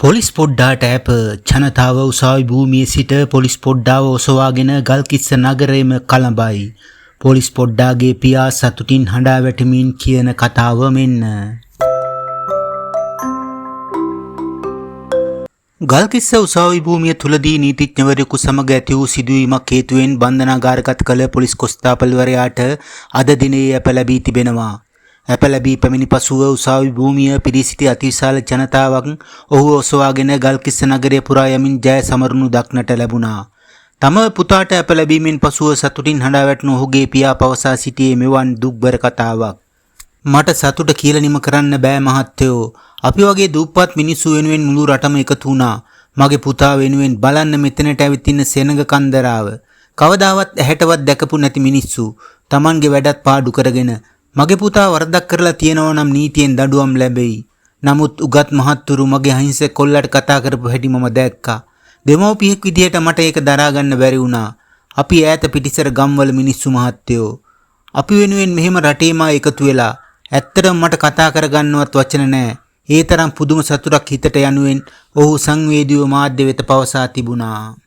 Police පොඩ්ඩාට ඇප ජනතාව උසාවි භූමියේ සිට පොලිස් පොඩ්ඩාව ඔසවාගෙන ගල්කිස්ස නගරයේම කලඹයි. පොලිස් පොඩ්ඩාගේ පියා සතුටින් හඬා වැටමින් කියන කතාව මෙන්න. ගල්කිස්ස උසාවි භූමිය තුලදී නීතිඥවරයෙකු සමග ඇති වූ සිදුවීමක් හේතුවෙන් බන්ධනාගාරගත කළ පොලිස් කොස්තාපල්වරයාට අද දිනේ ඇප ලැබී තිබෙනවා. ඇප ලැබී පැමිණි පසුව උසාවි භූමිය පිරී සිටි අතිවිශාල ජනතාවක් ඔහු ඔසවාගෙන ගල්කිස්ස නගරය පුරා යමින් ජය සමරනු දක්නට ලැබුණා. තම පුතාට ඇප ලැබීමෙන් පසුව සතුටින් හඬා වැටුණු ඔහුගේ පියා පවසා සිටියේ මෙවන් දුක්බර කතාවක්. මට සතුට කියලා නිම කරන්න බෑ මහත්තයෝ. අපි වගේ දුප්පත් මිනිස්සු වෙනුවෙන් මුළු රටම එකතු වුණා. මගේ පුතා වෙනුවෙන් බලන්න මෙතනට ඇවිත් ඉන්න සෙනඟ කන්දරාව. කවදාවත් ඇහැටවත් දැකපු නැති මිනිස්සු. Tamanගේ වැඩත් පාඩු කරගෙන මගේ පුතා වරදක් කරලා තියෙනවා නම් නීතියෙන් දඬුවම් ලැබෙයි. නමුත් උගත් මහත්තුරු මගේ අහිංසක කොල්ලට කතා කරපු හැටි මම දැක්කා. දෙමව්පියෙක් විදිහට මට ඒක දරා ගන්න බැරි වුණා. අපි ඈත පිටිසර ගම්වල මිනිස්සු මහත්තයෝ. අපි වෙනුවෙන් මෙහෙම රටේම එකතු වෙලා ඇත්තටම මට කතා කරගන්නවත් වචන නැහැ. ඒ තරම් පුදුම සතුටක් හිතට යනුවෙන් ඔහු සංවේදීව මාධ්‍ය වෙත පවසා තිබුණා.